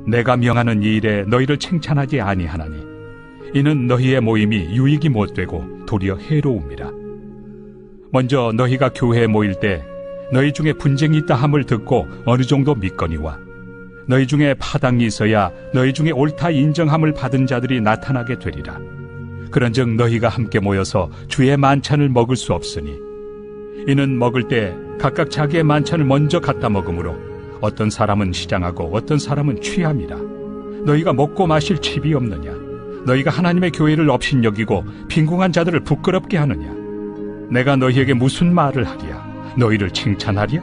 내가 명하는 이 일에 너희를 칭찬하지 아니하나니 이는 너희의 모임이 유익이 못되고 도리어 해로움이라. 먼저 너희가 교회에 모일 때 너희 중에 분쟁이 있다 함을 듣고 어느 정도 믿거니와 너희 중에 파당이 있어야 너희 중에 옳다 인정함을 받은 자들이 나타나게 되리라. 그런즉 너희가 함께 모여서 주의 만찬을 먹을 수 없으니 이는 먹을 때 각각 자기의 만찬을 먼저 갖다 먹으므로 어떤 사람은 시장하고 어떤 사람은 취함이라. 너희가 먹고 마실 칩이 없느냐? 너희가 하나님의 교회를 업신여기고 빈궁한 자들을 부끄럽게 하느냐? 내가 너희에게 무슨 말을 하랴? 너희를 칭찬하랴?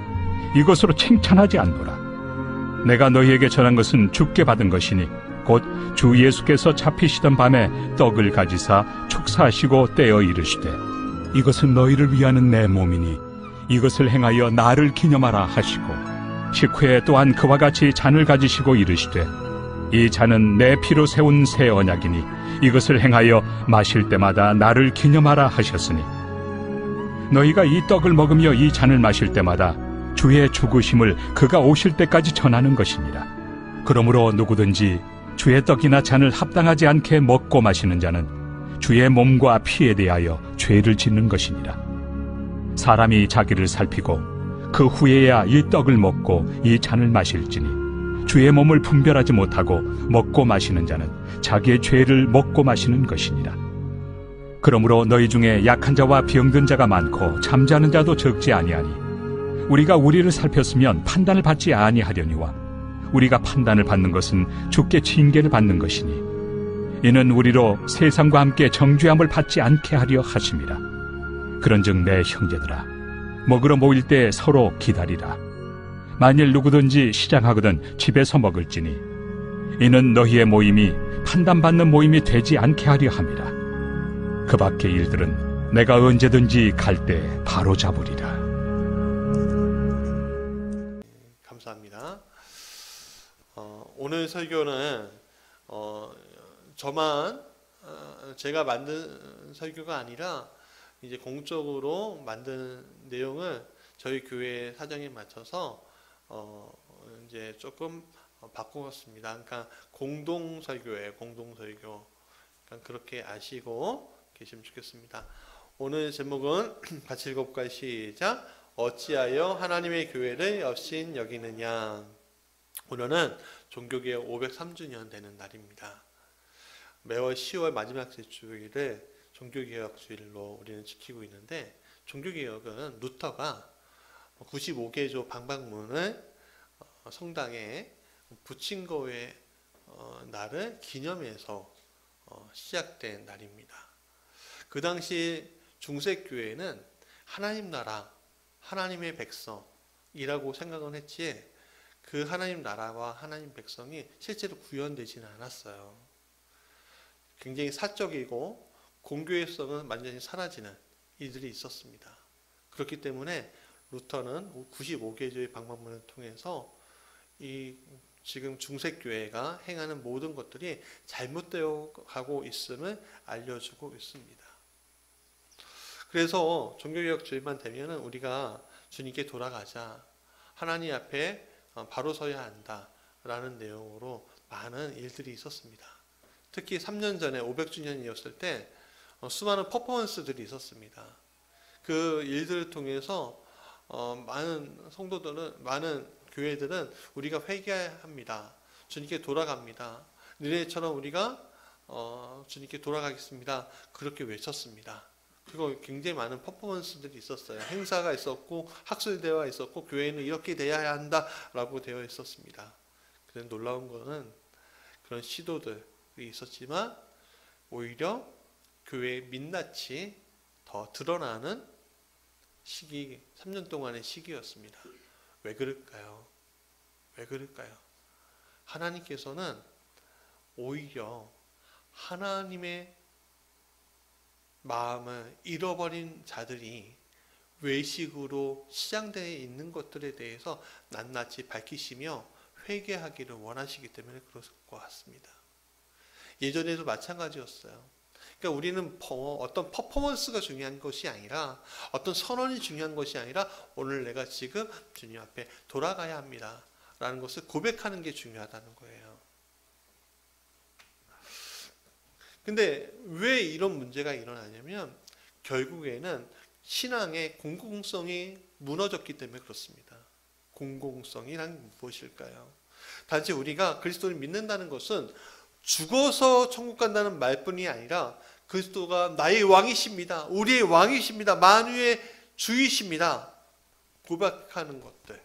이것으로 칭찬하지 않노라. 내가 너희에게 전한 것은 주께 받은 것이니 곧 주 예수께서 잡히시던 밤에 떡을 가지사 축사하시고 떼어 이르시되 이것은 너희를 위하는 내 몸이니 이것을 행하여 나를 기념하라 하시고 식후에 또한 그와 같이 잔을 가지시고 이르시되 이 잔은 내 피로 세운 새 언약이니 이것을 행하여 마실 때마다 나를 기념하라 하셨으니 너희가 이 떡을 먹으며 이 잔을 마실 때마다 주의 죽으심을 그가 오실 때까지 전하는 것이니라. 그러므로 누구든지 주의 떡이나 잔을 합당하지 않게 먹고 마시는 자는 주의 몸과 피에 대하여 죄를 짓는 것이니라. 사람이 자기를 살피고 그 후에야 이 떡을 먹고 이 잔을 마실지니 주의 몸을 분별하지 못하고 먹고 마시는 자는 자기의 죄를 먹고 마시는 것이니라. 그러므로 너희 중에 약한 자와 병든 자가 많고 잠자는 자도 적지 아니하니 우리가 우리를 살폈으면 판단을 받지 아니하려니와 우리가 판단을 받는 것은 주께 징계를 받는 것이니 이는 우리로 세상과 함께 정죄함을 받지 않게 하려 하심이라. 그런즉 내 형제들아 먹으러 모일 때 서로 기다리라. 만일 누구든지 시장하거든 집에서 먹을지니 이는 너희의 모임이 판단받는 모임이 되지 않게 하려 함이라. 그 밖의 일들은 내가 언제든지 갈 때 바로 잡으리라. 감사합니다. 오늘 설교는 저만 제가 만든 설교가 아니라 이제 공적으로 만든 내용을 저희 교회 사정에 맞춰서 이제 조금 바꾸었습니다. 그러니까 공동 설교예요. 공동 설교. 그러니까 그렇게 아시고 계시면 좋겠습니다. 오늘 제목은 같이 읽어볼까요? 시작. 어찌하여 하나님의 교회를 여신 여기느냐. 오늘은 종교개혁 503주년 되는 날입니다. 매월 10월 마지막 주일을 종교개혁 주일로 우리는 지키고 있는데 종교개혁은 루터가 95개조 방방문을 성당에 붙인 거의 날을 기념해서 시작된 날입니다. 그 당시 중세교회는 하나님 나라, 하나님의 백성이라고 생각은 했지 그 하나님 나라와 하나님 백성이 실제로 구현되지는 않았어요. 굉장히 사적이고 공교회성은 완전히 사라지는 일들이 있었습니다. 그렇기 때문에 루터는 95개조의 방법문을 통해서 이 지금 중세교회가 행하는 모든 것들이 잘못되어 가고 있음을 알려주고 있습니다. 그래서 종교개혁주의만 되면 우리가 주님께 돌아가자, 하나님 앞에 바로 서야 한다라는 내용으로 많은 일들이 있었습니다. 특히 3년 전에 500주년이었을 때 수많은 퍼포먼스들이 있었습니다. 그 일들을 통해서 많은 성도들은, 많은 교회들은 우리가 회개합니다. 주님께 돌아갑니다. 니네처럼 우리가 주님께 돌아가겠습니다. 그렇게 외쳤습니다. 그리고 굉장히 많은 퍼포먼스들이 있었어요. 행사가 있었고 학술대회가 있었고 교회는 이렇게 돼야 한다라고 되어 있었습니다. 그런데 놀라운 것은 그런 시도들이 있었지만 오히려 교회의 민낯이 더 드러나는 시기, 3년 동안의 시기였습니다. 왜 그럴까요? 왜 그럴까요? 하나님께서는 오히려 하나님의 마음을 잃어버린 자들이 외식으로 시장되어 있는 것들에 대해서 낱낱이 밝히시며 회개하기를 원하시기 때문에 그럴 것 같습니다. 예전에도 마찬가지였어요. 그러니까 우리는 어떤 퍼포먼스가 중요한 것이 아니라 어떤 선언이 중요한 것이 아니라 오늘 내가 지금 주님 앞에 돌아가야 합니다 라는 것을 고백하는 게 중요하다는 거예요. 근데 왜 이런 문제가 일어나냐면 결국에는 신앙의 공공성이 무너졌기 때문에 그렇습니다. 공공성이란 무엇일까요? 단지 우리가 그리스도를 믿는다는 것은 죽어서 천국 간다는 말뿐이 아니라 그리스도가 나의 왕이십니다. 우리의 왕이십니다. 만유의 주이십니다. 고백하는 것들.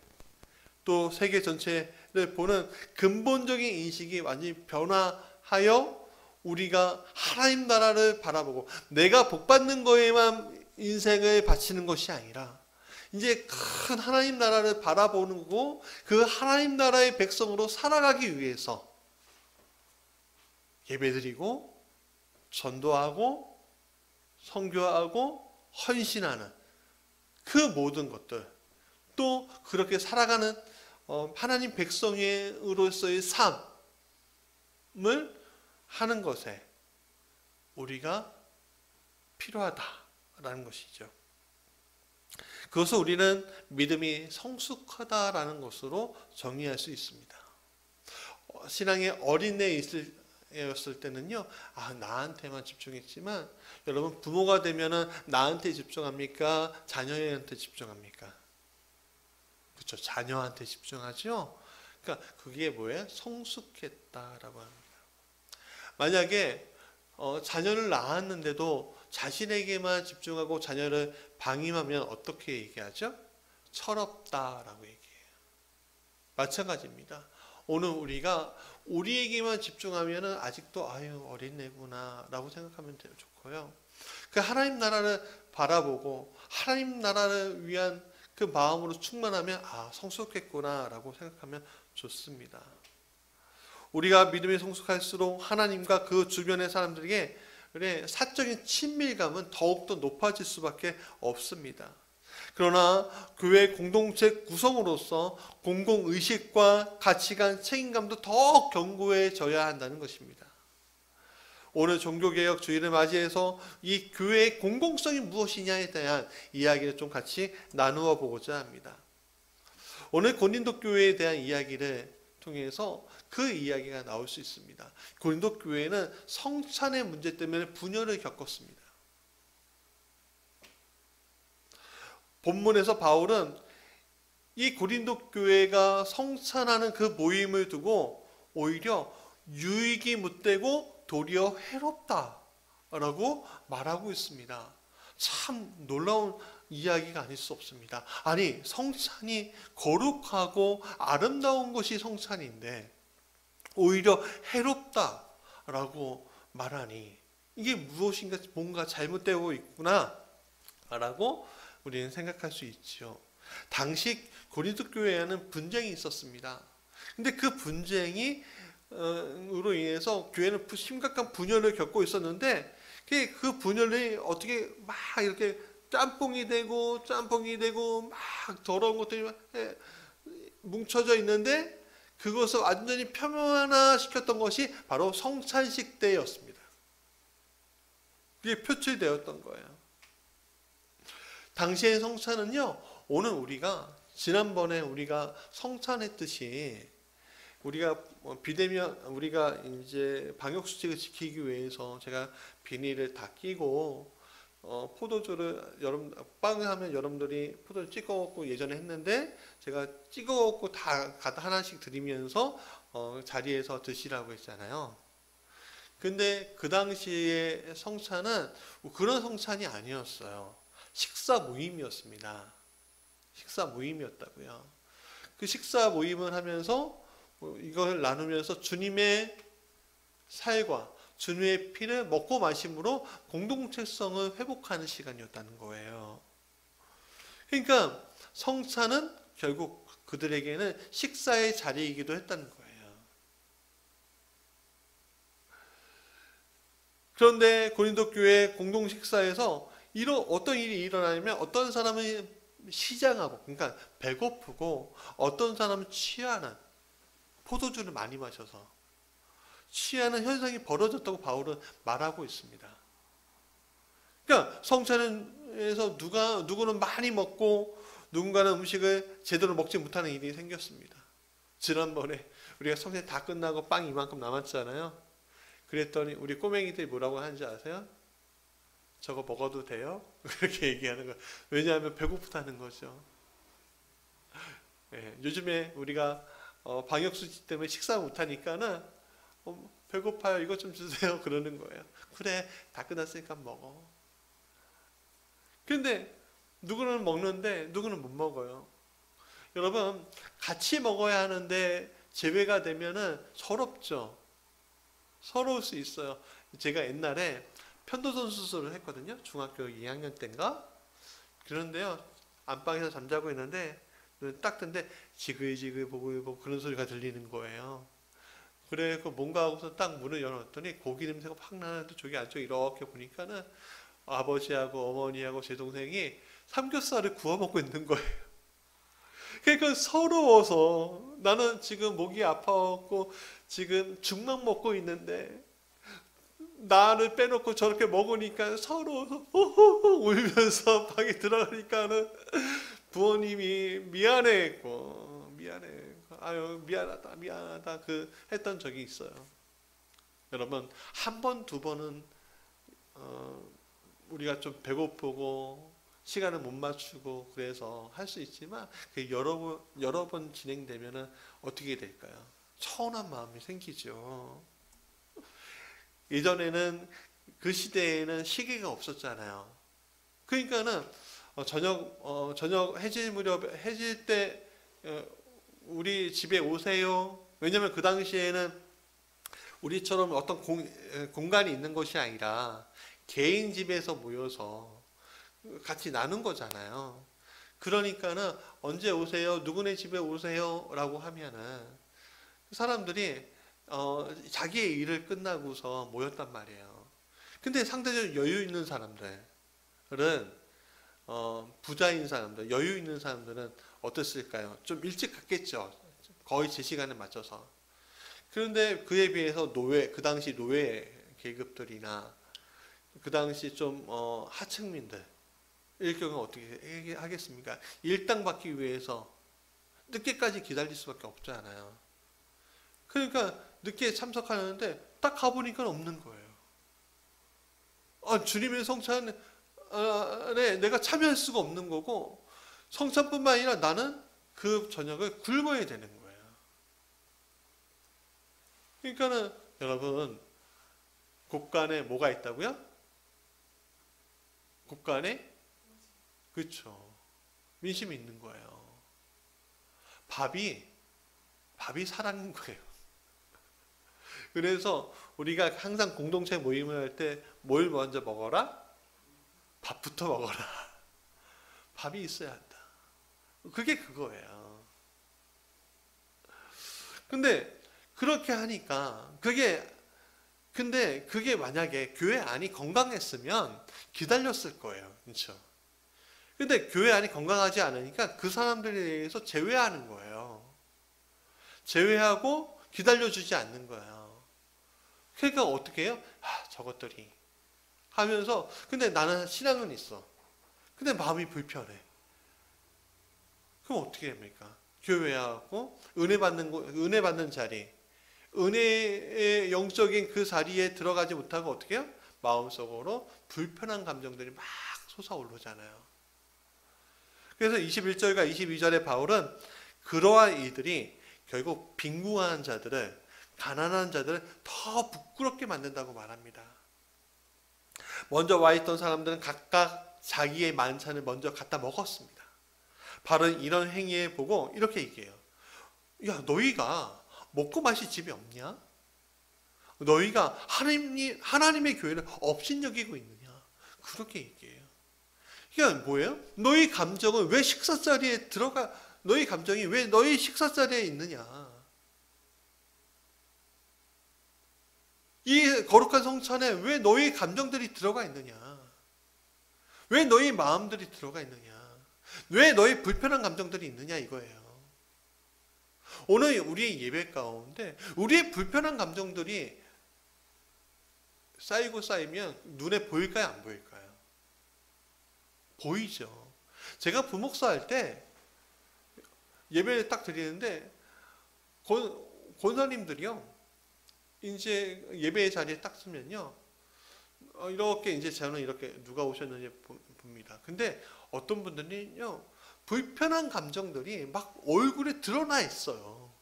또 세계 전체를 보는 근본적인 인식이 완전히 변화하여 우리가 하나님 나라를 바라보고 내가 복받는 거에만 인생을 바치는 것이 아니라 이제 큰 하나님 나라를 바라보는 거고 그 하나님 나라의 백성으로 살아가기 위해서 예배드리고 전도하고 선교하고 헌신하는 그 모든 것들, 또 그렇게 살아가는 하나님 백성으로서의 삶을 하는 것에 우리가 필요하다라는 것이죠. 그것을 우리는 믿음이 성숙하다라는 것으로 정의할 수 있습니다. 신앙의 어린애 였을 때는요, 나한테만 집중했지만, 여러분 부모가 되면은 나한테 집중합니까? 자녀한테 집중합니까? 그렇죠. 자녀한테 집중하죠. 그러니까 그게 뭐예요? 성숙했다라고 합니다. 만약에 자녀를 낳았는데도 자신에게만 집중하고 자녀를 방임하면 어떻게 얘기하죠? 철없다라고 얘기해요. 마찬가지입니다. 오늘 우리가 우리에게만 집중하면은 아직도 어린애구나 라고 생각하면 좋고요. 그 하나님 나라를 바라보고 하나님 나라를 위한 그 마음으로 충만하면 성숙했구나 라고 생각하면 좋습니다. 우리가 믿음이 성숙할수록 하나님과 그 주변의 사람들에게 사적인 친밀감은 더욱더 높아질 수밖에 없습니다. 그러나 교회 공동체 구성으로서 공공의식과 가치관, 책임감도 더 견고해져야 한다는 것입니다. 오늘 종교개혁 주일을 맞이해서 이 교회의 공공성이 무엇이냐에 대한 이야기를 좀 같이 나누어 보고자 합니다. 오늘 고린도 교회에 대한 이야기를 통해서 그 이야기가 나올 수 있습니다. 고린도 교회는 성찬의 문제 때문에 분열을 겪었습니다. 본문에서 바울은 이 고린도 교회가 성찬하는 그 모임을 두고 오히려 유익이 못되고 도리어 해롭다라고 말하고 있습니다. 참 놀라운 이야기가 아닐 수 없습니다. 아니, 성찬이 거룩하고 아름다운 것이 성찬인데 오히려 해롭다라고 말하니 이게 무엇인가 뭔가 잘못되고 있구나 라고 우리는 생각할 수 있죠. 당시 고린도 교회에는 분쟁이 있었습니다. 근데 그 분쟁이 으로 인해서 교회는 심각한 분열을 겪고 있었는데 그 분열이 어떻게 막 이렇게 짬뽕이 되고 막 더러운 것들이 뭉쳐져 있는데 그것을 완전히 표면화시켰던 것이 바로 성찬식 때였습니다. 그게 표출되었던 거예요. 당시의 성찬은요, 오늘 지난번에 우리가 성찬했듯이 우리가 비대면 우리가 이제 방역 수칙을 지키기 위해서 제가 비닐을 다 끼고 포도주를 빵을 하면 여러분들이 포도를 찍어 먹고 예전에 했는데 제가 찍어 먹고 다 하나씩 드리면서 자리에서 드시라고 했잖아요. 근데 그 당시에 성찬은 그런 성찬이 아니었어요. 식사 모임이었습니다. 식사 모임이었다고요. 그 식사 모임을 하면서 이걸 나누면서 주님의 살과 주님의 피를 먹고 마심으로 공동체성을 회복하는 시간이었다는 거예요. 그러니까 성찬은 결국 그들에게는 식사의 자리이기도 했다는 거예요. 그런데 고린도 교회 공동 식사에서 어떤 일이 일어나냐면 어떤 사람은 시장하고, 그러니까 배고프고, 어떤 사람은 취하는, 포도주를 많이 마셔서 취하는 현상이 벌어졌다고 바울은 말하고 있습니다. 그러니까 성찬에서 누구는 많이 먹고 누군가는 음식을 제대로 먹지 못하는 일이 생겼습니다. 지난번에 우리가 성찬 다 끝나고 빵 이만큼 남았잖아요. 그랬더니 우리 꼬맹이들이 뭐라고 하는지 아세요? 저거 먹어도 돼요? 그렇게 얘기하는 거예요. 왜냐하면 배고프다는 거죠. 예, 요즘에 우리가 방역수칙 때문에 식사 못하니까는 배고파요. 이것 좀 주세요. 그러는 거예요. 그래, 다 끝났으니까 먹어. 근데 누구는 먹는데 누구는 못 먹어요. 여러분, 같이 먹어야 하는데 제외가 되면은 서럽죠. 서러울 수 있어요. 제가 옛날에 편도선 수술을 했거든요. 중학교 2학년 때인가? 그런데요, 안방에서 잠자고 있는데 눈을 딱 뜬데 지글지글 보고 그런 소리가 들리는 거예요. 그래서 뭔가 하고서 딱 문을 열어놨더니 고기 냄새가 확 나는데 저기 안쪽에 이렇게 보니까는 아버지하고 어머니하고 제 동생이 삼겹살을 구워 먹고 있는 거예요. 그러니까 서러워서 나는 지금 목이 아파갖고 지금 죽만 먹고 있는데 나를 빼놓고 저렇게 먹으니까 서러워서 울면서 방에 들어가니까는 부모님이 미안해했고 아유 미안하다 했던 적이 있어요. 여러분, 한 번, 두 번은 우리가 좀 배고프고 시간을 못 맞추고 그래서 할 수 있지만 여러 번 진행되면은 어떻게 될까요? 서운한 마음이 생기죠. 예전에는 그 시대에는 시계가 없었잖아요. 그러니까는 저녁 해질 때 우리 집에 오세요. 왜냐면 그 당시에는 우리처럼 어떤 공간이 있는 것이 아니라 개인 집에서 모여서 같이 나눈 거잖아요. 그러니까는 언제 오세요? 누구네 집에 오세요? 라고 하면은 사람들이 자기의 일을 끝나고서 모였단 말이에요. 근데 상대적으로 여유 있는 사람들은 부자인 사람들, 여유 있는 사람들은 어땠을까요? 좀 일찍 갔겠죠. 거의 제 시간에 맞춰서. 그런데 그에 비해서 그 당시 노예 계급들이나 그 당시 좀 하층민들 이럴 경우는 어떻게 하겠습니까? 일당 받기 위해서 늦게까지 기다릴 수밖에 없잖아요. 그러니까 늦게 참석하는데 딱 가보니까 없는 거예요. 주님의 성찬에 내가 참여할 수가 없는 거고 성찬뿐만 아니라 나는 그 저녁을 굶어야 되는 거예요. 그러니까는 여러분, 곳간에 뭐가 있다고요? 곳간에 그렇죠. 민심이 있는 거예요. 밥이 사랑인 거예요. 그래서 우리가 항상 공동체 모임을 할 때 뭘 먼저 먹어라? 밥부터 먹어라. 밥이 있어야 한다. 그게 그거예요. 근데 그렇게 하니까 근데 그게 만약에 교회 안이 건강했으면 기다렸을 거예요. 그렇죠? 근데 교회 안이 건강하지 않으니까 그 사람들에 대해서 제외하는 거예요. 제외하고 기다려주지 않는 거예요. 그러니까 어떻게 해요? 저것들이 하면서 근데 나는 신앙은 있어. 근데 마음이 불편해. 그럼 어떻게 됩니까? 교회하고 은혜 받는 자리, 은혜의 영적인 그 자리에 들어가지 못하고 어떻게 해요? 마음속으로 불편한 감정들이 막 솟아오르잖아요. 그래서 21절과 22절에 바울은 그러한 이들이 결국 빈궁한 자들을, 가난한 자들을 더 부끄럽게 만든다고 말합니다. 먼저 와 있던 사람들은 각각 자기의 만찬을 먼저 갖다 먹었습니다. 바로 이런 행위에 보고 이렇게 얘기해요. 야, 너희가 먹고 마실 집이 없냐? 너희가 하나님의 교회를 업신여기고 있느냐? 그렇게 얘기해요. 그러니까 뭐예요? 너희 감정은 왜 식사자리에 너희 감정이 왜 너희 식사자리에 있느냐? 이 거룩한 성찬에 왜 너희 감정들이 들어가 있느냐? 왜 너희 마음들이 들어가 있느냐? 왜 너희 불편한 감정들이 있느냐 이거예요. 오늘 우리의 예배 가운데 우리의 불편한 감정들이 쌓이면 눈에 보일까요? 안 보일까요? 보이죠. 제가 부목사 할 때 예배를 딱 드리는데 권사님들이요, 이제 예배의 자리에 딱 서면요. 이렇게 이제 저는 이렇게 누가 오셨는지 봅니다. 근데 어떤 분들은요, 불편한 감정들이 막 얼굴에 드러나 있어요.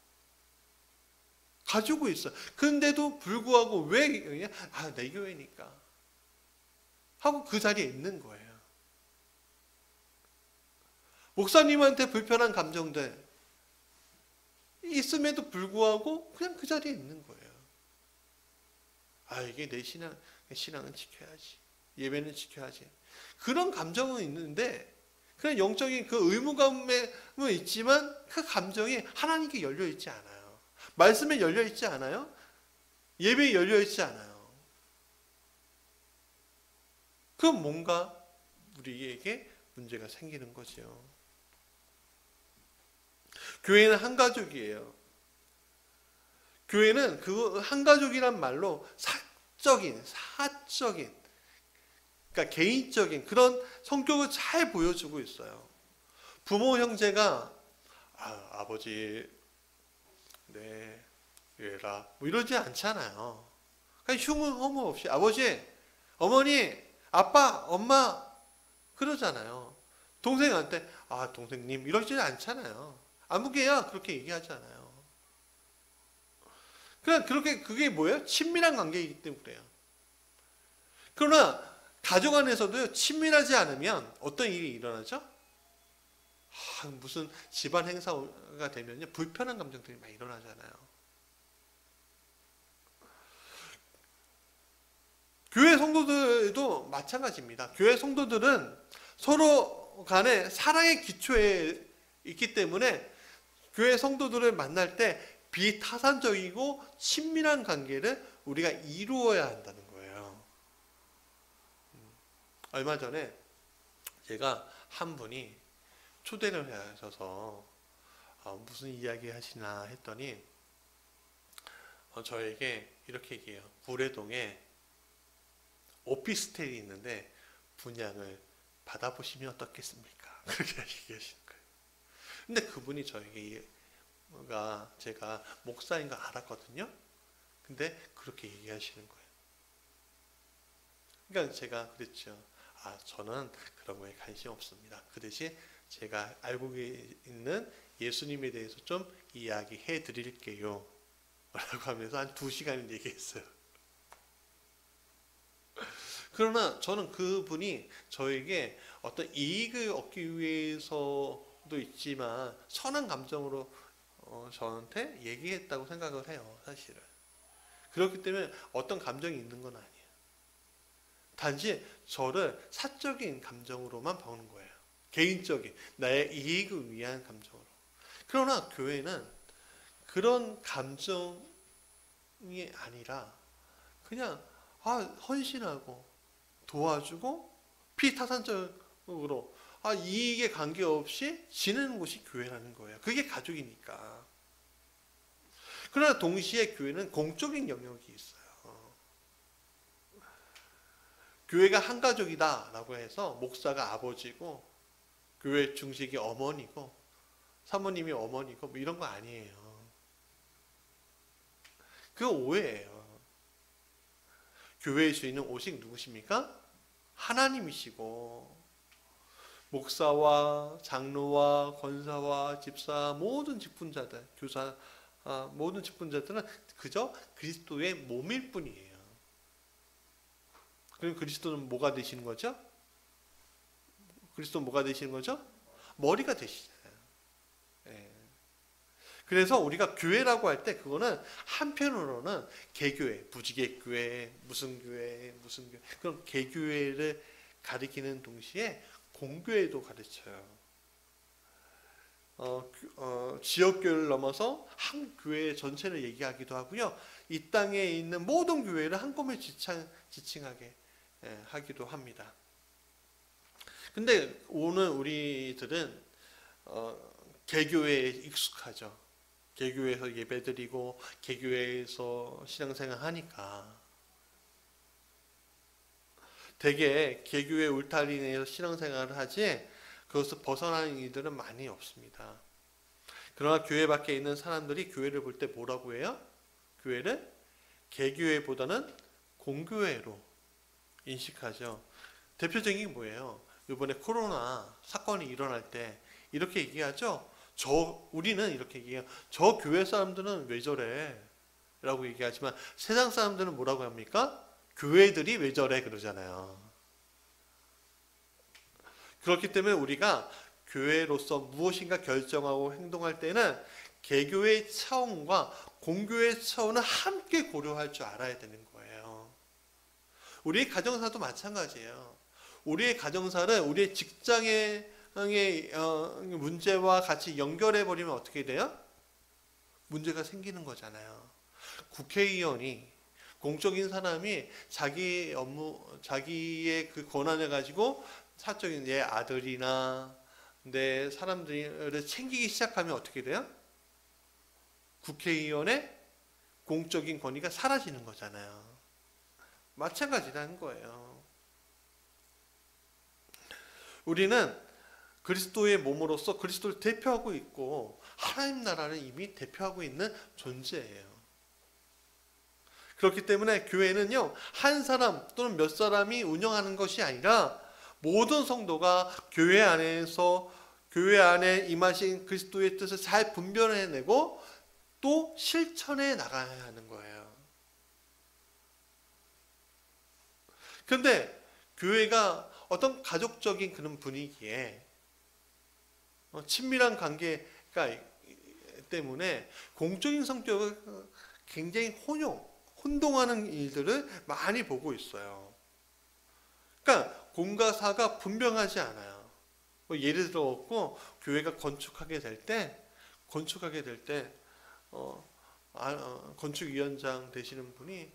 가지고 있어요. 근데도 불구하고 왜, 내 교회니까. 하고 그 자리에 있는 거예요. 목사님한테 불편한 감정들 있음에도 불구하고 그냥 그 자리에 있는 거예요. 이게 내 신앙은 지켜야지. 예배는 지켜야지. 그런 감정은 있는데, 그냥 영적인 그 의무감은 있지만, 그 감정이 하나님께 열려있지 않아요. 말씀에 열려있지 않아요. 예배에 열려있지 않아요. 그럼 뭔가 우리에게 문제가 생기는 거죠. 교회는 한 가족이에요. 교회는 그 한 가족이란 말로 사적인, 그러니까 개인적인 그런 성격을 잘 보여주고 있어요. 부모 형제가 아버지, 네, 얘라 뭐 이러지 않잖아요. 그냥 흉은 없이 아버지, 어머니, 아빠, 엄마 그러잖아요. 동생한테 동생님 이러지 않잖아요. 아무개야 그렇게 얘기하잖아요. 그냥 그렇게 그게 뭐예요? 친밀한 관계이기 때문에 그래요. 그러나 가족 안에서도 친밀하지 않으면 어떤 일이 일어나죠? 무슨 집안 행사가 되면요, 불편한 감정들이 막 일어나잖아요. 교회 성도들도 마찬가지입니다. 교회 성도들은 서로 간에 사랑의 기초에 있기 때문에 교회 성도들을 만날 때 비타산적이고 친밀한 관계를 우리가 이루어야 한다는 거예요. 얼마 전에 제가 한 분이 초대를 하셔서 무슨 이야기 하시나 했더니 저에게 이렇게 얘기해요. 구례동에 오피스텔이 있는데 분양을 받아보시면 어떻겠습니까? 그렇게 얘기하시는 거예요. 근데 그분이 저에게 제가 목사인 거 알았거든요. 근데 그렇게 얘기하시는 거예요. 그러니까 제가 그랬죠. 저는 그런 거에 관심 없습니다. 그 대신 제가 알고 있는 예수님에 대해서 좀 이야기해 드릴게요. 라고 하면서 한 2시간을 얘기했어요. 그러나 저는 그분이 저에게 어떤 이익을 얻기 위해서도 있지만 선한 감정으로 저한테 얘기했다고 생각을 해요. 사실은. 그렇기 때문에 어떤 감정이 있는 건 아니에요. 단지 저를 사적인 감정으로만 보는 거예요. 개인적인 나의 이익을 위한 감정으로. 그러나 교회는 그런 감정이 아니라 그냥 헌신하고 도와주고 피타산적으로 이익에 관계없이 지내는 곳이 교회라는 거예요. 그게 가족이니까. 그러나 동시에 교회는 공적인 영역이 있어요. 교회가 한 가족이다 라고 해서 목사가 아버지고 교회 중직이 어머니고 사모님이 어머니고 뭐 이런 거 아니에요. 그 오해예요. 교회의 주인은 오직 누구십니까? 하나님이시고 목사와 장로와 권사와 집사 모든 직분자들, 교사 모든 직분자들은 그저 그리스도의 몸일 뿐이에요. 그럼 그리스도는 뭐가 되시는 거죠? 그리스도는 뭐가 되시는 거죠? 머리가 되시잖아요. 그래서 우리가 교회라고 할 때 그거는 한편으로는 개교회, 부지개교회, 무슨 교회, 그런 개교회를 가리키는 동시에 공교회도 가르쳐요. 지역교회를 넘어서 한 교회 전체를 얘기하기도 하고요. 이 땅에 있는 모든 교회를 한꺼번에 지칭하게 하기도 합니다. 근데 오늘 우리들은 개교회에 익숙하죠. 개교회에서 예배드리고 개교회에서 신앙생활 하니까 대개 개교회 울타리 내에서 신앙생활을 하지 그것을 벗어나는 이들은 많이 없습니다. 그러나 교회 밖에 있는 사람들이 교회를 볼 때 뭐라고 해요? 교회를 개교회보다는 공교회로 인식하죠. 대표적인 게 뭐예요? 이번에 코로나 사건이 일어날 때 이렇게 얘기하죠. 우리는 이렇게 얘기해요. 저 교회 사람들은 왜 저래? 라고 얘기하지만 세상 사람들은 뭐라고 합니까? 교회들이 왜 저래? 그러잖아요. 그렇기 때문에 우리가 교회로서 무엇인가 결정하고 행동할 때는 개교의 차원과 공교의 차원을 함께 고려할 줄 알아야 되는 거예요. 우리의 가정사도 마찬가지예요. 우리의 가정사를 우리의 직장의 문제와 같이 연결해버리면 어떻게 돼요? 문제가 생기는 거잖아요. 국회의원이, 공적인 사람이 자기 업무, 자기의 그 권한을 가지고 사적인 내 아들이나 내 사람들을 챙기기 시작하면 어떻게 돼요? 국회의원의 공적인 권위가 사라지는 거잖아요. 마찬가지라는 거예요. 우리는 그리스도의 몸으로서 그리스도를 대표하고 있고 하나님 나라를 이미 대표하고 있는 존재예요. 그렇기 때문에 교회는요, 한 사람 또는 몇 사람이 운영하는 것이 아니라 모든 성도가 교회 안에 임하신 그리스도의 뜻을 잘 분별해내고 또 실천해 나가야 하는 거예요. 그런데 교회가 어떤 가족적인 그런 분위기에 친밀한 관계가 때문에 공적인 성격을 굉장히 혼동하는 일들을 많이 보고 있어요. 그러니까 공과 사가 분명하지 않아요. 예를 들어 교회가 건축하게 될 때 건축위원장 되시는 분이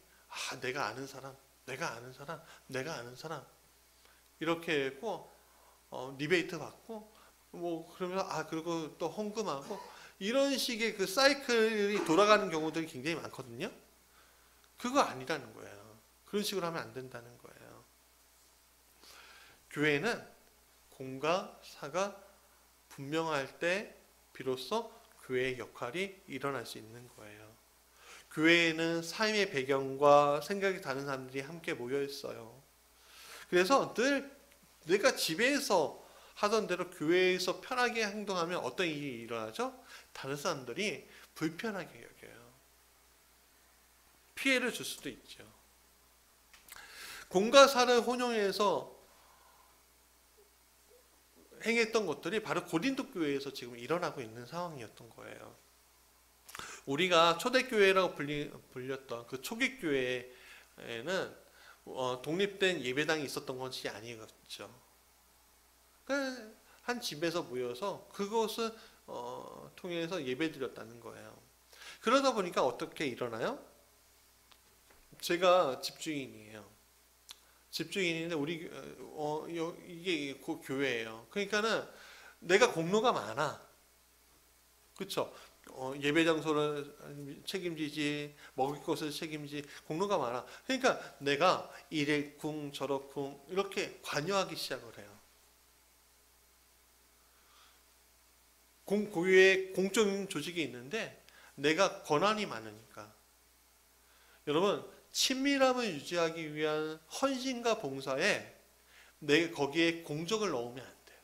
내가 아는 사람 이렇게 했고 리베이트 받고 그러면 그리고 또 헌금하고 이런 식의 그 사이클이 돌아가는 경우들이 굉장히 많거든요. 그거 아니라는 거예요. 그런 식으로 하면 안 된다는 거예요. 교회는 공과 사가 분명할 때 비로소 교회의 역할이 일어날 수 있는 거예요. 교회에는 삶의 배경과 생각이 다른 사람들이 함께 모여 있어요. 그래서 늘 내가 집에서 하던 대로 교회에서 편하게 행동하면 어떤 일이 일어나죠? 다른 사람들이 불편하게 여겨요. 피해를 줄 수도 있죠. 공과 사를 혼용해서 행했던 것들이 바로 고린도 교회에서 지금 일어나고 있는 상황이었던 거예요. 우리가 초대교회라고 불렸던 그 초기 교회에는 독립된 예배당이 있었던 것이 아니었죠. 한 집에서 모여서 그것을 통해서 예배드렸다는 거예요. 그러다 보니까 어떻게 일어나요? 제가 집주인이에요. 집주인인데 이게 그 교회예요. 그러니까는 내가 공로가 많아. 그렇죠? 예배 장소를 책임지지, 먹을 것을 책임지지, 공로가 많아. 그러니까 내가 이래쿵 저래쿵 이렇게 관여하기 시작을 해요. 교회에 공적 조직이 있는데 내가 권한이 많으니까. 여러분, 친밀함을 유지하기 위한 헌신과 봉사에 거기에 공적을 넣으면 안 돼요.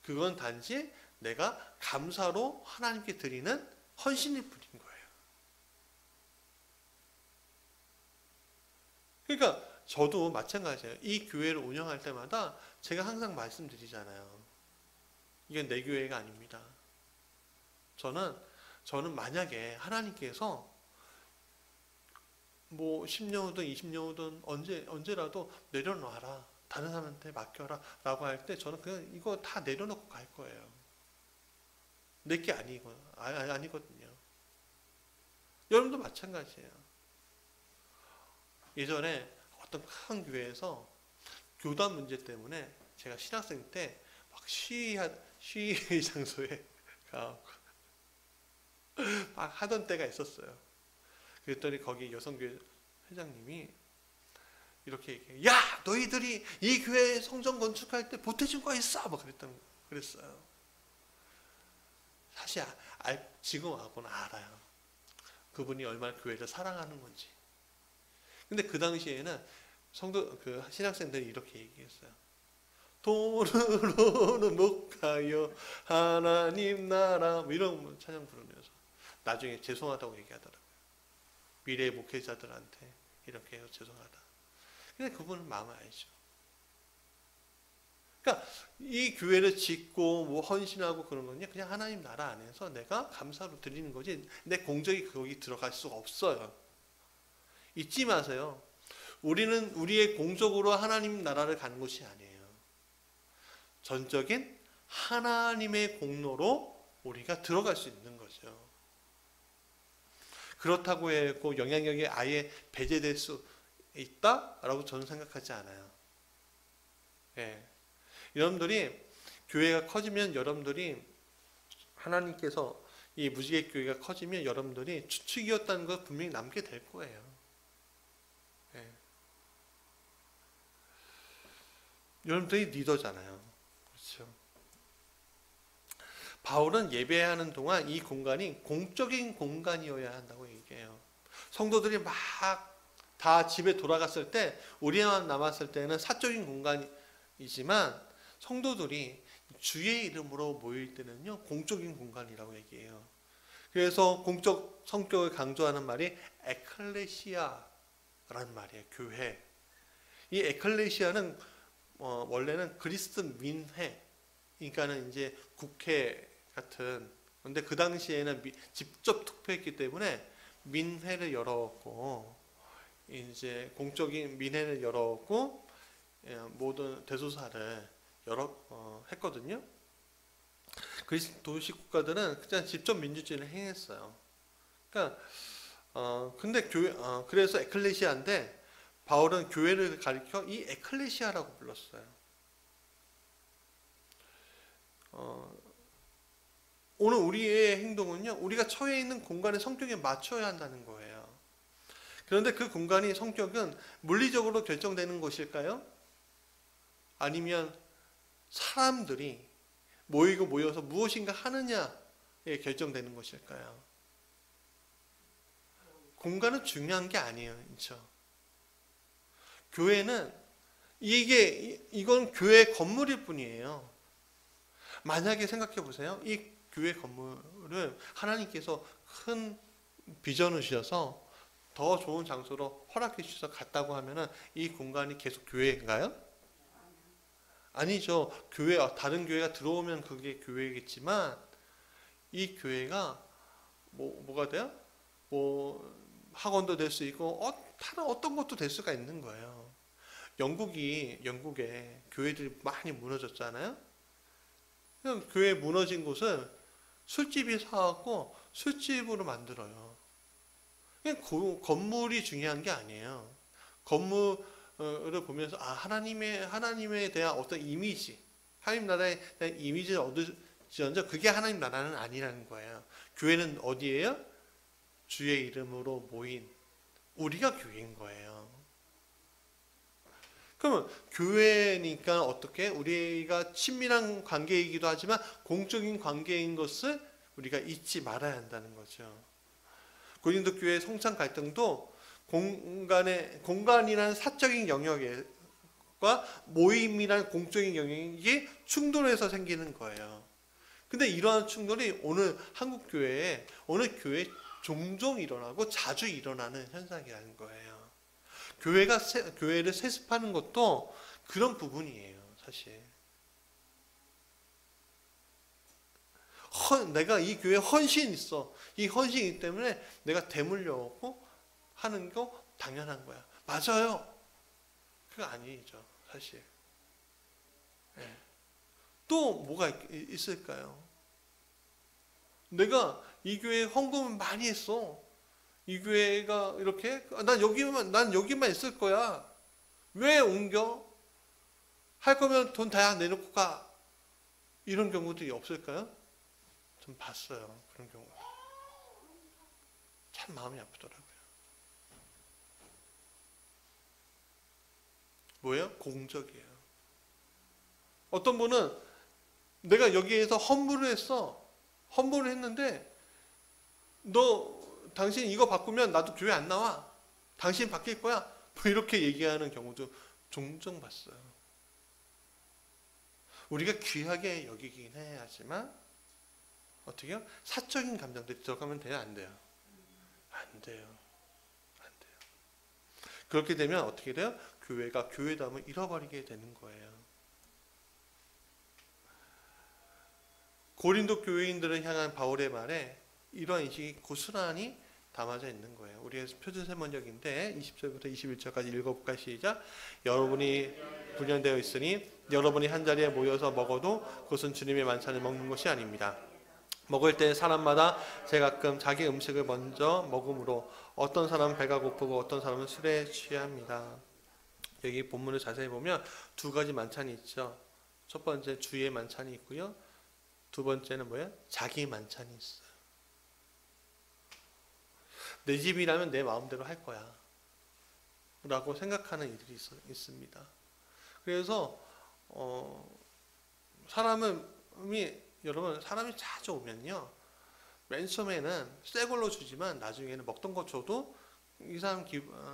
그건 단지 내가 감사로 하나님께 드리는 헌신일 뿐인 거예요. 그러니까 저도 마찬가지예요. 이 교회를 운영할 때마다 제가 항상 말씀드리잖아요. 이건 내 교회가 아닙니다. 저는 만약에 하나님께서 10년 후든 20년 후든 언제라도 내려놔라, 다른 사람한테 맡겨라 라고 할 때 저는 그냥 이거 다 내려놓고 갈 거예요. 내게 아니거든요. 여러분도 마찬가지예요. 예전에 어떤 큰 교회에서 교단 문제 때문에 제가 신학생 때 막 시위 장소에 막 하던 때가 있었어요. 그랬더니 거기 여성교회 회장님이 이렇게 얘기해요. 야, 너희들이 이 교회 성전 건축할 때 보태준 거 있어? 막 그랬어요. 사실 지금하고는 알아요. 그분이 얼마나 교회를 사랑하는 건지. 근데 그 당시에는 성도 그 신학생들이 이렇게 얘기했어요. 돈으로는 못 가요 하나님 나라, 뭐 이런 찬양 부르면서 나중에 죄송하다고 얘기하더라고요. 미래 목회자들한테 이렇게 해서 죄송하다. 근데 그분은 마음을 알죠. 그러니까 이 교회를 짓고 뭐 헌신하고 그런 건요, 그냥 하나님 나라 안에서 내가 감사로 드리는 거지 내 공적이 거기 들어갈 수가 없어요. 잊지 마세요. 우리는 우리의 공적으로 하나님 나라를 가는 것이 아니에요. 전적인 하나님의 공로로 우리가 들어갈 수 있는 거죠. 그렇다고 해서 영향력이 아예 배제될 수 있다라고 저는 생각하지 않아요. 예. 여러분들이 교회가 커지면, 여러분들이 하나님께서 이 무지개 교회가 커지면 여러분들이 추측이었다는 걸 분명히 남게 될 거예요. 예. 여러분들이 리더잖아요. 그렇죠. 바울은 예배하는 동안 이 공간이 공적인 공간이어야 한다고 얘기해요. 성도들이 막 다 집에 돌아갔을 때, 우리만 남았을 때는 사적인 공간이지만 성도들이 주의 이름으로 모일 때는요, 공적인 공간이라고 얘기해요. 그래서 공적 성격을 강조하는 말이 에클레시아라는 말이에요. 교회. 이 에클레시아는 원래는 그리스 민회, 그러니까는 이제 국회 같은, 근데 그 당시에는 직접 투표했기 때문에 민회를 열었고, 이제 공적인 민회를 열었고, 모든 대소사를 했거든요. 그리스 도시 국가들은 그냥 직접 민주주의를 행했어요. 그러니까 근데 그래서 에클레시아인데, 바울은 교회를 가리켜 이 에클레시아라고 불렀어요. 오늘 우리의 행동은요, 우리가 처해 있는 공간의 성격에 맞춰야 한다는 거예요. 그런데 그 공간이, 성격은 물리적으로 결정되는 것일까요? 아니면 사람들이 모여서 무엇인가 하느냐에 결정되는 것일까요? 공간은 중요한 게 아니에요. 그렇죠? 교회는 이건 교회 건물일 뿐이에요. 만약에 생각해 보세요. 이 교회 건물을 하나님께서 큰 비전을 주셔서 더 좋은 장소로 허락해 주셔서 갔다고 하면은 이 공간이 계속 교회인가요? 아니죠. 다른 교회가 들어오면 그게 교회겠지만, 이 교회가 뭐가 돼요? 학원도 될 수 있고, 다른 어떤 것도 될 수가 있는 거예요. 영국에 교회들이 많이 무너졌잖아요. 교회 무너진 곳을 술집이 사갖고 술집으로 만들어요. 건물이 중요한 게 아니에요. 건물을 보면서 하나님에 대한 어떤 이미지, 하나님 나라에 대한 이미지를 얻으시는데 그게 하나님 나라는 아니라는 거예요. 교회는 어디예요? 주의 이름으로 모인 우리가 교회인 거예요. 그러면 교회니까 어떻게, 우리가 친밀한 관계이기도 하지만 공적인 관계인 것을 우리가 잊지 말아야 한다는 거죠. 고린도 교회 성찬 갈등도 공간이라는 사적인 영역과 모임이라는 공적인 영역이 충돌해서 생기는 거예요. 근데 이러한 충돌이 오늘 한국 교회에, 오늘 교회에 종종 일어나고 자주 일어나는 현상이라는 거예요. 교회를 세습하는 것도 그런 부분이에요, 사실. 내가 이 교회에 헌신이 있어. 이 헌신이기 때문에 내가 대물려고 하는 거 당연한 거야. 맞아요. 그거 아니죠, 사실. 네. 또 뭐가 있을까요? 내가 이 교회에 헌금을 많이 했어. 이 교회가 이렇게, 난 여기만 있을 거야. 왜 옮겨? 할 거면 돈 다 내놓고 가. 이런 경우들이 없을까요? 좀 봤어요. 그런 경우. 참 마음이 아프더라고요. 뭐예요? 공적이에요. 어떤 분은 내가 여기에서 헌물을 했어. 헌물을 했는데 너 당신 이거 바꾸면 나도 교회 안 나와. 당신 바뀔 거야. 뭐 이렇게 얘기하는 경우도 종종 봤어요. 우리가 귀하게 여기긴 해야지만 어떻게 해요? 사적인 감정들이 들어가면 돼요? 안 돼요? 안 돼요. 안 돼요. 그렇게 되면 어떻게 돼요? 교회가 교회다움을 잃어버리게 되는 거예요. 고린도 교회인들을 향한 바울의 말에 이러한 인식이 고스란히 담아져 있는 거예요. 우리의 표준 세번역인데 20절부터 21절까지 읽어볼까요? 시작. 여러분이 분열되어 있으니 여러분이 한자리에 모여서 먹어도 그것은 주님의 만찬을 먹는 것이 아닙니다. 먹을 때 사람마다 제가끔 자기 음식을 먼저 먹으므로 어떤 사람은 배가 고프고 어떤 사람은 술에 취합니다. 여기 본문을 자세히 보면 두 가지 만찬이 있죠. 첫 번째 주의 만찬이 있고요. 두 번째는 뭐예요? 자기 만찬이 있어요. 내 집이라면 내 마음대로 할 거야 라고 생각하는 이들이 있습니다. 그래서 여러분 사람이 자주 오면요, 맨 처음에는 새 걸로 주지만 나중에는 먹던 거 줘도 이 사람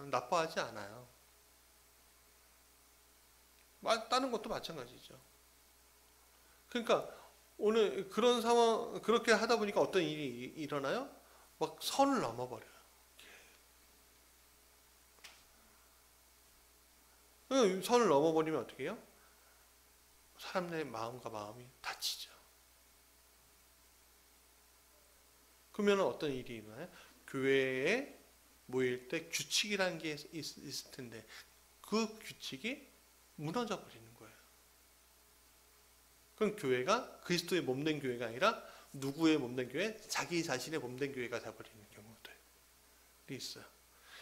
나빠하지 않아요. 다른 것도 마찬가지죠. 그러니까 오늘 그런 상황, 그렇게 하다 보니까 어떤 일이 일어나요? 막 선을 넘어버려요. 선을 넘어버리면 어떻게 해요? 사람들의 마음과 마음이 다치죠. 그러면 어떤 일이 일어나요? 교회에 모일 때 규칙이라는 게 있을 텐데 그 규칙이 무너져 버리는 거예요. 그럼 교회가 그리스도의 몸된 교회가 아니라 누구의 몸된 교회? 자기 자신의 몸된 교회가 되어버리는 경우들이 있어요.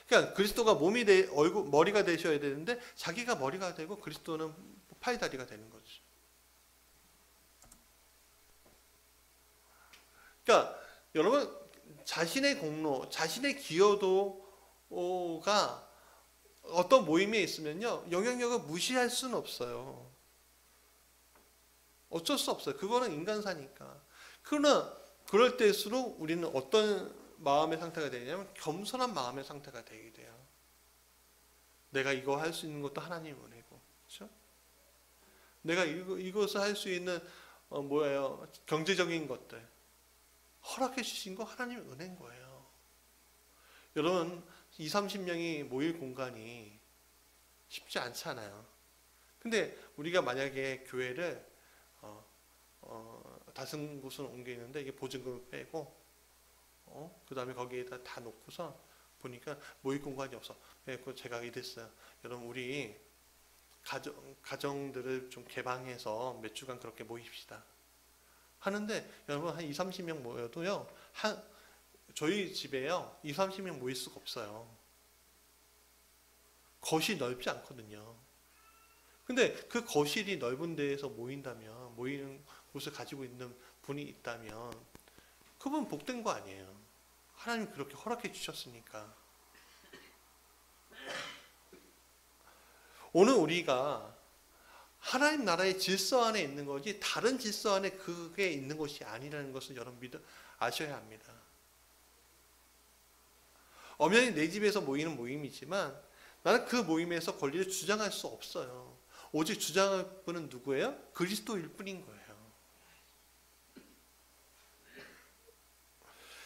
그러니까 그리스도가 머리가 되셔야 되는데 자기가 머리가 되고 그리스도는 팔다리가 되는 거죠. 그러니까 여러분 자신의 공로, 자신의 기여도가 어떤 모임에 있으면요, 영향력을 무시할 수는 없어요. 어쩔 수 없어요. 그거는 인간사니까. 그러나 그럴 때일수록 우리는 어떤 마음의 상태가 되냐면 겸손한 마음의 상태가 되게 돼요. 내가 이거 할 수 있는 것도 하나님의 은혜고, 그렇죠? 내가 이것을 할 수 있는 경제적인 것들 허락해 주신 거 하나님의 은혜인 거예요. 여러분 20-30명이 모일 공간이 쉽지 않잖아요. 근데 우리가 만약에 교회를 다른 곳으로 옮기는데 이게 보증금을 빼고 그 다음에 거기에다 다 놓고서 보니까 모일 공간이 없어. 그래서 제가 이랬어요. 여러분 우리 가정들을 좀 개방해서 몇 주간 그렇게 모입시다 하는데, 여러분 한 20-30명 모여도요, 저희 집에요 20-30명 모일 수가 없어요. 거실이 넓지 않거든요. 근데 그 거실이 넓은 데에서 모인다면, 모이는 곳을 가지고 있는 분이 있다면 그분 복된 거 아니에요. 하나님 그렇게 허락해 주셨으니까. 오늘 우리가 하나님 나라의 질서 안에 있는 거지 다른 질서 안에 그게 있는 것이 아니라는 것을 여러분 아셔야 합니다. 엄연히 내 집에서 모이는 모임이지만 나는 그 모임에서 권리를 주장할 수 없어요. 오직 주장할 분은 누구예요? 그리스도일 뿐인 거예요.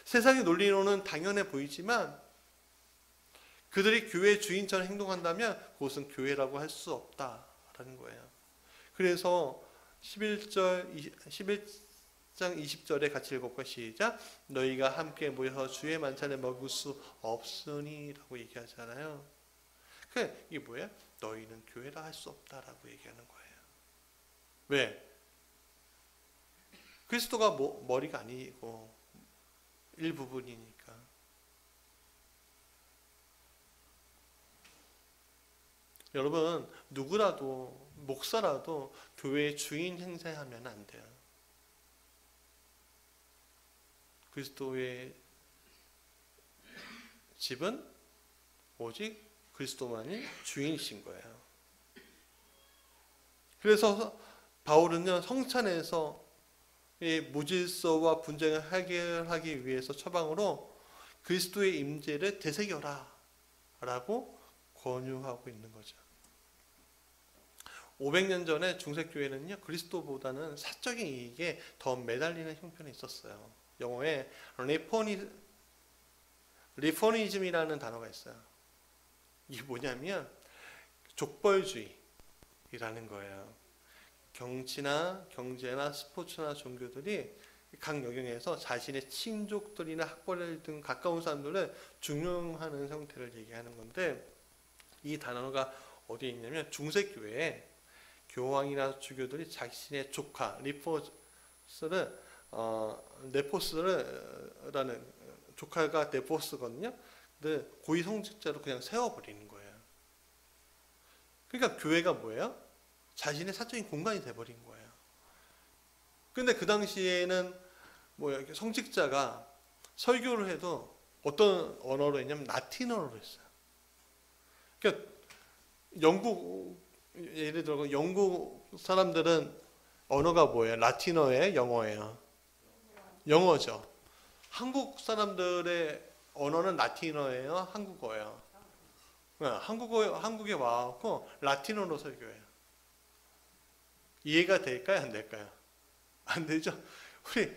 세상의 논리로는 당연해 보이지만 그들이 교회의 주인처럼 행동한다면 그것은 교회라고 할 수 없다라는 거예요. 그래서 11장 20절에 같이 읽어볼까요? 시작. 너희가 함께 모여서 주의 만찬을 먹을 수 없으니 라고 얘기하잖아요. 이게 뭐예요? 너희는 교회라 할 수 없다라고 얘기하는 거예요. 왜? 그리스도가 머리가 아니고 일부분이니까. 여러분 누구라도 목사라도 교회의 주인 행세하면 안 돼요. 그리스도의 집은 오직 그리스도만이 주인이신 거예요. 그래서 바울은요 성찬에서 무질서와 분쟁을 해결하기 위해서 처방으로 그리스도의 임재를 되새겨라 라고 권유하고 있는 거죠. 500년 전에 중세교회는요, 그리스도보다는 사적인 이익에 더 매달리는 형편이 있었어요. 영어에 리포니즘이라는 단어가 있어요. 이게 뭐냐면 족벌주의라는 거예요. 정치나 경제나 스포츠나 종교들이 각 영역에서 자신의 친족들이나 학벌 등 가까운 사람들을 중용하는 형태를 얘기하는 건데, 이 단어가 어디에 있냐면 중세교회에 교황이나 주교들이 자신의 조카 네포스라는 조카가 네포스거든요. 근데 고위 성직자로 그냥 세워버리는 거예요. 그러니까 교회가 뭐예요? 자신의 사적인 공간이 돼버린 거예요. 근데 그 당시에는 이렇게 성직자가 설교를 해도 어떤 언어로 했냐면 라틴어로 했어요. 그러니까 예를 들어 영국 사람들은 언어가 뭐예요? 라틴어예요? 영어예요? 영어죠. 한국 사람들의 언어는 라틴어예요? 한국어예요? 한국에 와갖고 라틴어로 설교해요. 이해가 될까요? 안 될까요? 안 되죠? 우리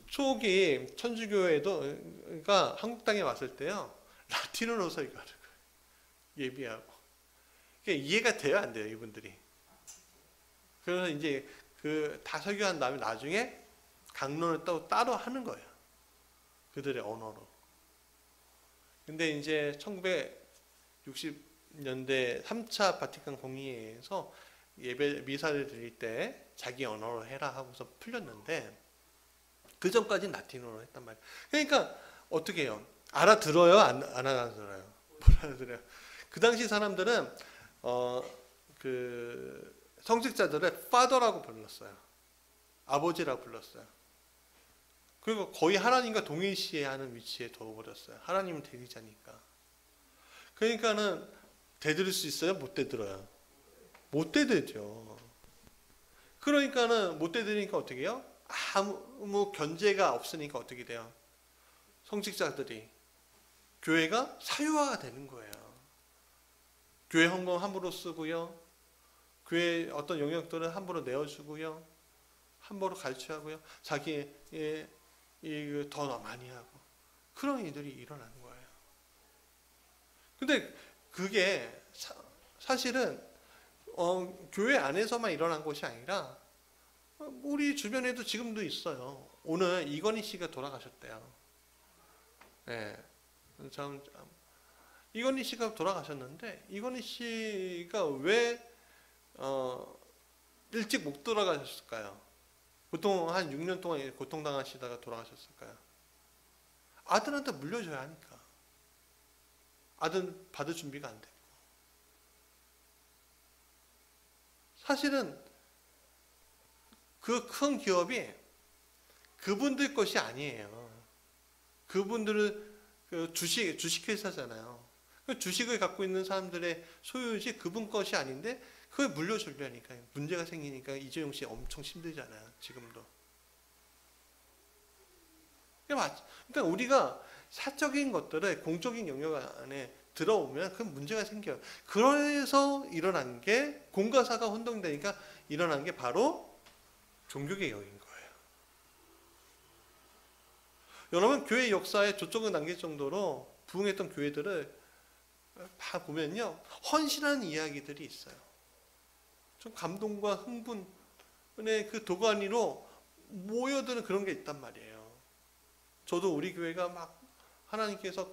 초기 천주교회가 한국 땅에 왔을 때요, 라틴어로 설교하는 거예요. 예비하고. 이해가 돼요? 안 돼요? 이분들이. 그래서 이제 다 설교한 다음에 나중에 강론을 따로 하는 거예요. 그들의 언어로. 근데 이제 1960년대 3차 바티칸 공의회에서 미사를 드릴 때 자기 언어로 해라 하고서 풀렸는데, 그 전까지는 라틴어로 했단 말이에요. 그러니까 어떻게 해요? 알아들어요? 안 알아들어요? 못 알아들어요. 그 당시 사람들은 그 성직자들을 파더라고 불렀어요. 아버지라고 불렀어요. 그리고 거의 하나님과 동일시하는 위치에 둬버렸어요. 하나님은 대리자니까. 그러니까는 대들을 수 있어요? 못 대들어요? 못 대들죠. 그러니까는 못 대들으니까 어떻게 해요? 아무 견제가 없으니까 어떻게 돼요? 성직자들이 교회가 사유화가 되는 거예요. 교회 헌금 함부로 쓰고요. 교회 어떤 영역들은 함부로 내어주고요. 함부로 가르쳐하고요. 자기의 더 많이 하고. 그런 일들이 일어나는 거예요. 근데 그게 사실은 교회 안에서만 일어난 것이 아니라 우리 주변에도 지금도 있어요. 오늘 이건희 씨가 돌아가셨대요. 네. 이건희 씨가 돌아가셨는데, 이건희 씨가 왜 일찍 못 돌아가셨을까요? 보통 한 6년 동안 고통당하시다가 돌아가셨을까요? 아들한테 물려줘야 하니까. 아들 받을 준비가 안 되고. 사실은 그 큰 기업이 그분들 것이 아니에요. 그분들은 주식회사잖아요. 주식을 갖고 있는 사람들의 소유지 그분 것이 아닌데 그걸 물려주려니까 문제가 생기니까 이재용 씨 엄청 힘들잖아요. 지금도. 그러니까 우리가 사적인 것들을 공적인 영역 안에 들어오면 그 문제가 생겨요. 그래서 일어난 게 공과사가 혼동되니까 일어난 게 바로 종교개혁인 거예요. 여러분 교회 역사에 조쪽을 남길 정도로 부흥했던 교회들을 다 보면요, 헌신하는 이야기들이 있어요. 좀 감동과 흥분의 그 도가니로 모여드는 그런 게 있단 말이에요. 저도 우리 교회가 막 하나님께서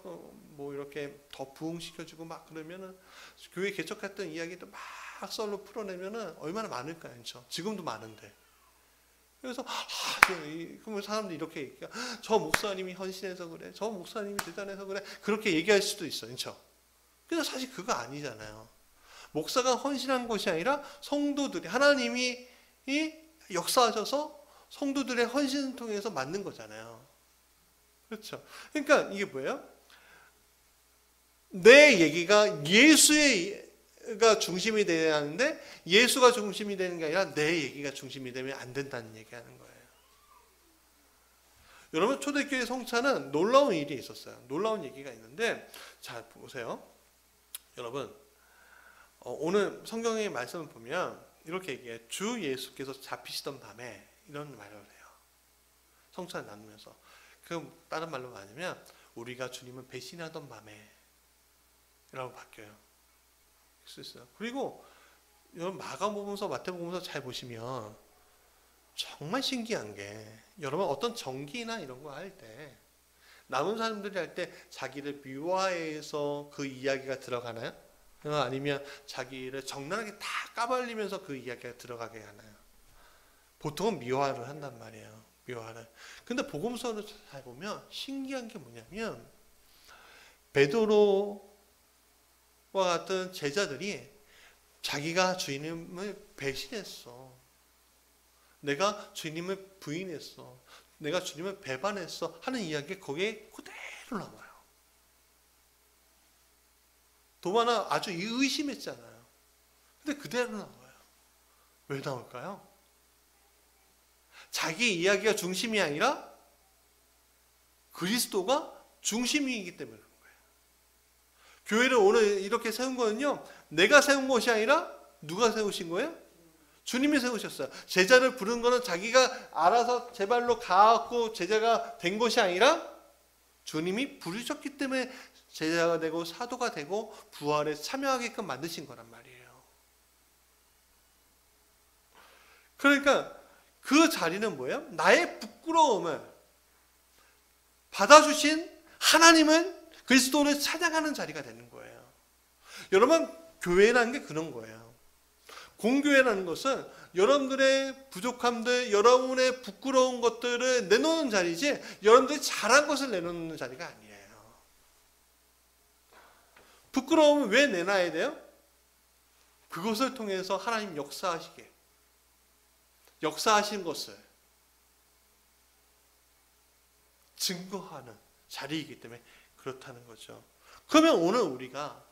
이렇게 더 부흥시켜주고 막 그러면은 교회 개척했던 이야기도 막 썰로 풀어내면은 얼마나 많을까요? 그렇죠? 지금도 많은데. 그래서 그러면 사람들이 이렇게 얘기해요. 저 목사님이 헌신해서 그래. 저 목사님이 대단해서 그래. 그렇게 얘기할 수도 있어요. 그렇죠? 근데 사실 그거 아니잖아요. 목사가 헌신한 것이 아니라 성도들이, 하나님이 역사하셔서 성도들의 헌신을 통해서 만든 거잖아요. 그렇죠? 그러니까 이게 뭐예요? 내 얘기가 예수가 중심이 되어야 하는데 예수가 중심이 되는 게 아니라 내 얘기가 중심이 되면 안 된다는 얘기하는 거예요. 여러분 초대교회 성찬은 놀라운 일이 있었어요. 놀라운 얘기가 있는데 자 보세요. 여러분 오늘 성경의 말씀을 보면 이렇게 얘기해요. 주 예수께서 잡히시던 밤에 이런 말을 해요. 성찬을 나누면서. 그 다른 말로 말하면 우리가 주님을 배신하던 밤에 라고 바뀌어요. 그리고 여러분 마가복음서 마태복음서 잘 보시면 정말 신기한 게 여러분 어떤 정기나 이런 거 할 때 남은 사람들이 할 때 자기를 미화해서 그 이야기가 들어가나요? 아니면 자기를 적나라하게 다 까발리면서 그 이야기가 들어가게 하나요? 보통은 미화를 한단 말이에요. 미화를. 근데 복음서를 잘 보면 신기한 게 뭐냐면 베드로와 같은 제자들이 자기가 주님을 배신했어. 내가 주님을 부인했어. 내가 주님을 배반했어. 하는 이야기가 거기에 그대로 나와요. 도마는 아주 의심했잖아요. 근데 그대로 나와요. 왜 나올까요? 자기 이야기가 중심이 아니라 그리스도가 중심이기 때문에 그런 거예요. 교회를 오늘 이렇게 세운 거는요, 내가 세운 것이 아니라 누가 세우신 거예요? 주님이 세우셨어요. 제자를 부른 거는 자기가 알아서 제 발로 가고 제자가 된 것이 아니라 주님이 부르셨기 때문에 제자가 되고 사도가 되고 부활에 참여하게끔 만드신 거란 말이에요. 그러니까 그 자리는 뭐예요? 나의 부끄러움을 받아주신 하나님을 그리스도를 찬양하는 자리가 되는 거예요. 여러분 교회라는 게 그런 거예요. 공교회라는 것은 여러분들의 부족함들, 여러분의 부끄러운 것들을 내놓는 자리지 여러분들이 잘한 것을 내놓는 자리가 아니에요. 부끄러움을 왜 내놔야 돼요? 그것을 통해서 하나님 역사하시게, 역사하신 것을 증거하는 자리이기 때문에 그렇다는 거죠. 그러면 오늘 우리가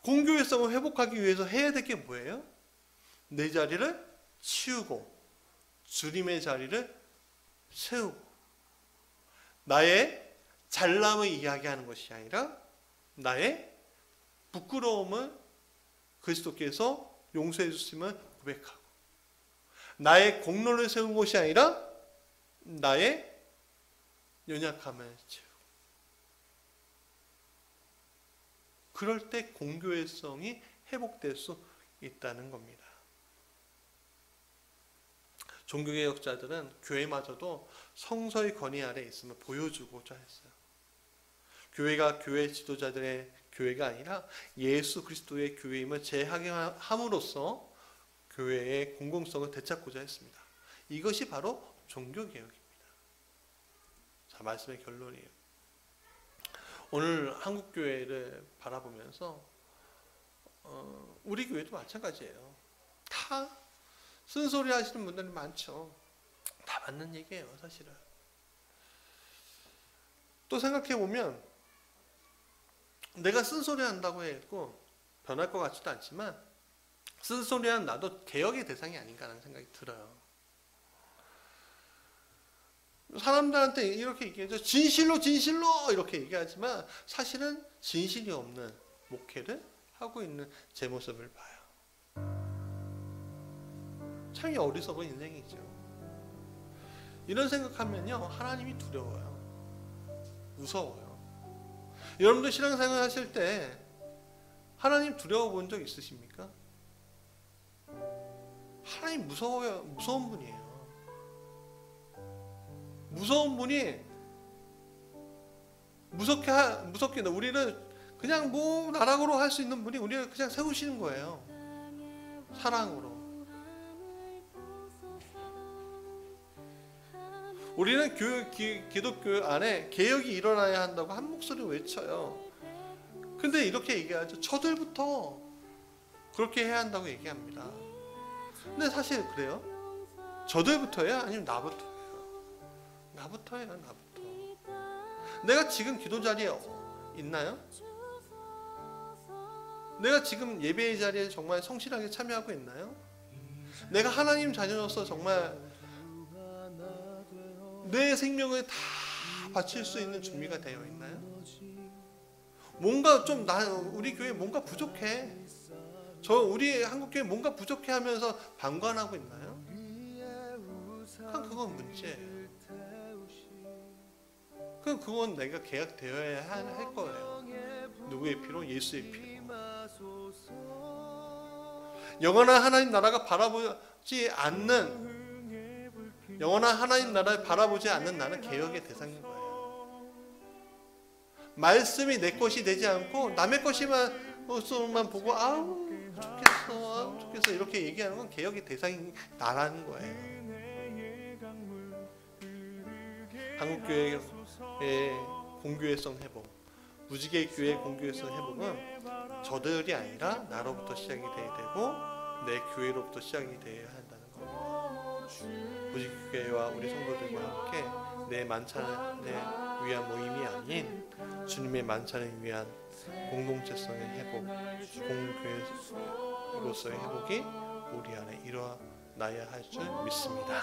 공교회성을 회복하기 위해서 해야 될 게 뭐예요? 내 자리를 치우고 주님의 자리를 세우고 나의 잘남을 이야기하는 것이 아니라 나의 부끄러움을 그리스도께서 용서해 주심을 고백하고 나의 공로를 세운 것이 아니라 나의 연약함을 채우고 그럴 때 공교회성이 회복될 수 있다는 겁니다. 종교개혁자들은 교회마저도 성서의 권위 아래 있음을 보여주고자 했어요. 교회가 교회 지도자들의 교회가 아니라 예수 그리스도의 교회임을 재확인함으로써 교회의 공공성을 되찾고자 했습니다. 이것이 바로 종교개혁입니다. 자, 말씀의 결론이에요. 오늘 한국교회를 바라보면서 우리 교회도 마찬가지예요. 다 쓴소리 하시는 분들이 많죠. 다 맞는 얘기예요, 사실은. 또 생각해보면 내가 쓴소리 한다고 해도 변할 것 같지도 않지만 쓴소리한 나도 개혁의 대상이 아닌가 하는 생각이 들어요. 사람들한테 이렇게 얘기하죠. 진실로 진실로 이렇게 얘기하지만 사실은 진실이 없는 목회를 하고 있는 제 모습을 봐요. 참 어리석은 인생이죠. 이런 생각하면요 하나님이 두려워요. 무서워요. 여러분들 신앙생활 하실 때 하나님 두려워 본 적 있으십니까? 하나님 무서워요. 무서운 분이에요. 무서운 분이 무섭게 우리를 그냥 뭐 나락으로 할 수 있는 분이 우리를 그냥 세우시는 거예요. 사랑으로. 우리는 기독교 안에 개혁이 일어나야 한다고 한 목소리로 외쳐요. 근데 이렇게 얘기하죠. 저들부터 그렇게 해야 한다고 얘기합니다. 근데 사실 그래요? 저들부터야? 아니면 나부터예요? 나부터예요. 나부터. 내가 지금 기도 자리에 있나요? 내가 지금 예배의 자리에 정말 성실하게 참여하고 있나요? 내가 하나님 자녀로서 정말 내 생명을 다 바칠 수 있는 준비가 되어 있나요? 뭔가 좀 우리 교회 뭔가 부족해. 우리 한국교회 뭔가 부족해 하면서 방관하고 있나요? 그건 문제예요. 그건 내가 개혁되어야 할 거예요. 누구의 피로? 예수의 피로. 영원한 하나님 나라가 바라보지 않는, 영원한 하나님 나라를 바라보지 않는 나는 개혁의 대상인 거예요. 말씀이 내 것이 되지 않고 남의 것만 보고 아우 좋겠어 이렇게 얘기하는 건 개혁의 대상이 나라는 거예요. 한국교회의 공교회성 회복, 무지개교회 공교회성 회복은 저들이 아니라 나로부터 시작이 돼야 되고 내 교회로부터 시작이 돼야 한다는 겁니다. 무지개교회와 우리 성도들과 함께 내 만찬을 위한 모임이 아닌 주님의 만찬을 위한 공동체성의 회복, 공교회로서의 회복이 우리 안에 일어나야 할 줄 믿습니다.